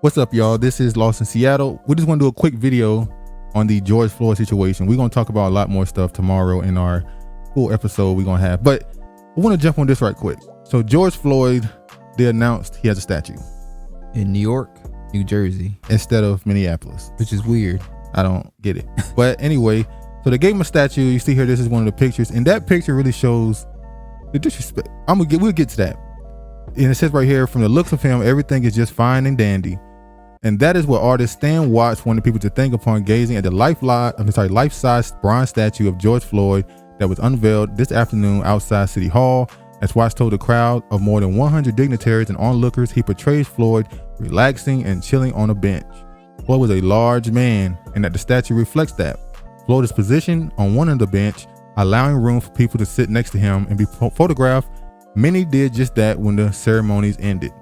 What's up, y'all? This is Lost in Seattle. We just want to do a quick video on the George Floyd situation. We're going to talk about a lot more stuff tomorrow in our full episode we're going to have. But we want to jump on this right quick. So George Floyd, they announced he has a statue. In New York, New Jersey. Instead of Minneapolis. Which is weird. I don't get it. But anyway, so they gave him a statue. You see here, this is one of the pictures. And that picture really shows the disrespect. We'll get to that. And it says right here, from the looks of him, everything is just fine and dandy. And that is what artist Stan Watts wanted people to think upon gazing at the life-size bronze statue of George Floyd that was unveiled this afternoon outside City Hall. As Watts told the crowd of more than 100 dignitaries and onlookers, he portrays Floyd relaxing and chilling on a bench. Floyd was a large man, and that the statue reflects that. Floyd is positioned on one end of the bench, allowing room for people to sit next to him and be photographed. Many did just that when the ceremonies ended.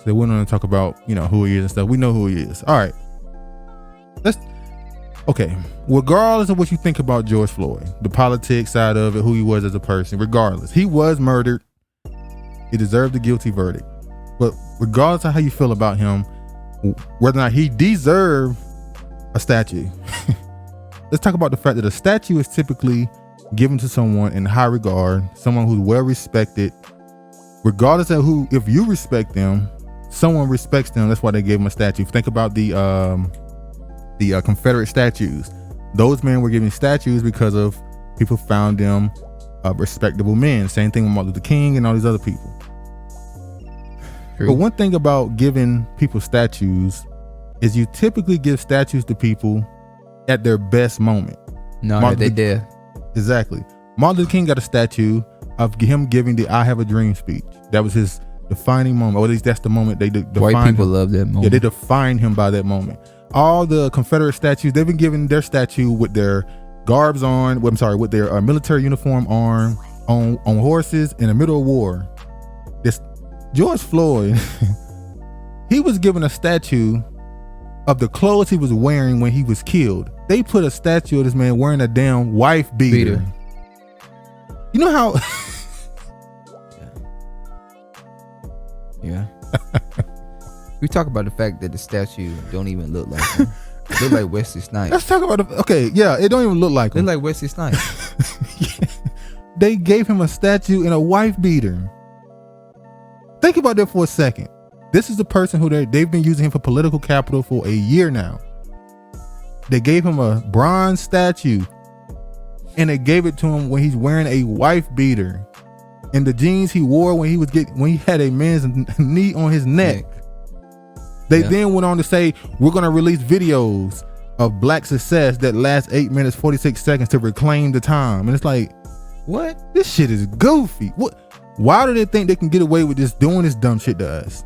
They went on to talk about, who he is and stuff. We know who he is. All right. Okay. Regardless of what you think about George Floyd, the politics side of it, who he was as a person, regardless, he was murdered. He deserved a guilty verdict. But regardless of how you feel about him, whether or not he deserved a statue, let's talk about the fact that a statue is typically given to someone in high regard, someone who's well respected. Regardless of if you respect them, someone respects them. That's why they gave him a statue. Think about the Confederate statues. Those men were given statues because of people found them respectable men. Same thing with Martin Luther King and all these other people. True. But one thing about giving people statues is you typically give statues to people at their best moment. No, they did. Exactly. Martin Luther King got a statue of him giving the "I Have a Dream" speech. That was his defining moment, or at least that's the moment they defined. White people love that moment. Yeah, they defined him by that moment. All the Confederate statues, they've been given their statue with their garbs on. With their military uniform on horses in the middle of war. This George Floyd, he was given a statue of the clothes he was wearing when he was killed. They put a statue of this man wearing a damn wife beater. You know how? Yeah. We talk about the fact that the statue don't even look like him. It look like Wesley Snipes. Let's talk about it don't even look like him. Look like Wesley Snipes. Yeah. They gave him a statue and a wife beater. Think about that for a second. This is the person who they've been using him for political capital for a year now. They gave him a bronze statue and they gave it to him when he's wearing a wife beater and the jeans he wore when he had a man's knee on his neck. They then went on to say, we're going to release videos of black success that last 8 minutes 46 seconds to reclaim the time. And it's like, what? This shit is goofy. What? Why do they think they can get away with just doing this dumb shit to us?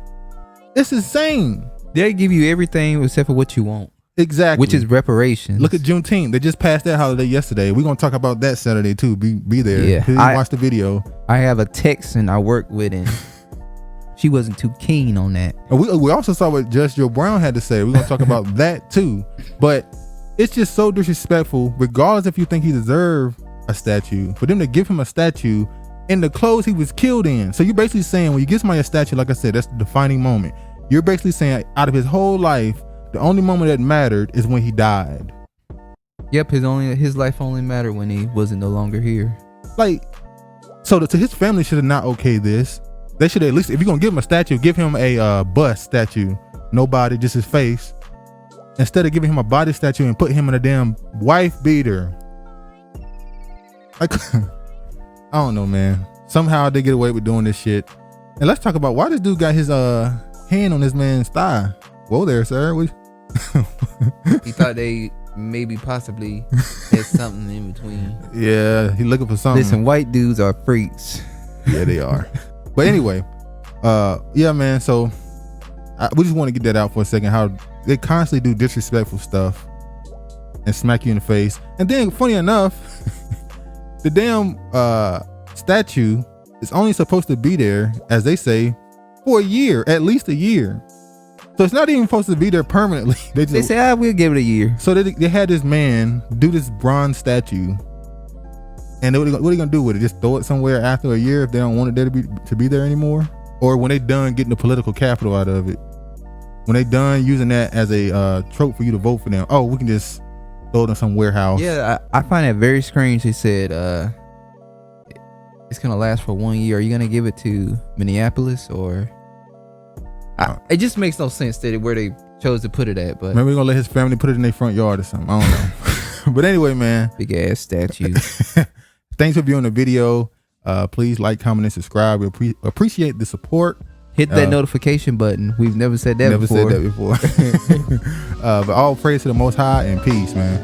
It's insane. They give you everything except for what you want. Exactly. Which is reparations. Look at Juneteenth. They just passed that holiday yesterday. We're going to talk about that Saturday too. Be there. Yeah. Please watch the video. I have a Texan I work with and she wasn't too keen on that. And we also saw what Judge Joe Brown had to say. We're going to talk about that too. But it's just so disrespectful, regardless if you think he deserved a statue, for them to give him a statue in the clothes he was killed in. So you're basically saying when you give somebody a statue, like I said, that's the defining moment. You're basically saying out of his whole life, the only moment that mattered is when he died. Yep, his life only mattered when he wasn't no longer here. So to his family should have not okayed this. They should at least, if you're gonna give him a statue, give him a bust statue, no body, just his face, instead of giving him a body statue and put him in a damn wife beater. I don't know, man. Somehow they get away with doing this shit. And let's talk about why this dude got his hand on this man's thigh. Whoa there, sir. He thought they possibly had something in between. Yeah, he looking for something. Listen, white dudes are freaks. Yeah, they are. But anyway, yeah, man. So we just want to get that out for a second. How they constantly do disrespectful stuff and smack you in the face. And then, funny enough, the damn statue is only supposed to be there, as they say, for a year, at least a year. So it's not even supposed to be there permanently. They say, we'll give it a year. So they had this man do this bronze statue And what are they gonna do with it? Just throw it somewhere after a year if they don't want it there to be there anymore? Or when they done getting the political capital out of it, when they done using that as a trope for you to vote for them, oh, we can just throw it in some warehouse. Yeah, I find that very strange. They said it's gonna last for 1 year. Are you gonna give it to Minneapolis or? It just makes no sense that where they chose to put it at. But maybe we're gonna let his family put it in their front yard or something. I don't know. But anyway, man, big ass statue. Thanks for viewing the video. Please like, comment, and subscribe. We appreciate the support. Hit that notification button. We've never said that before. But all praise to the Most High and peace, man.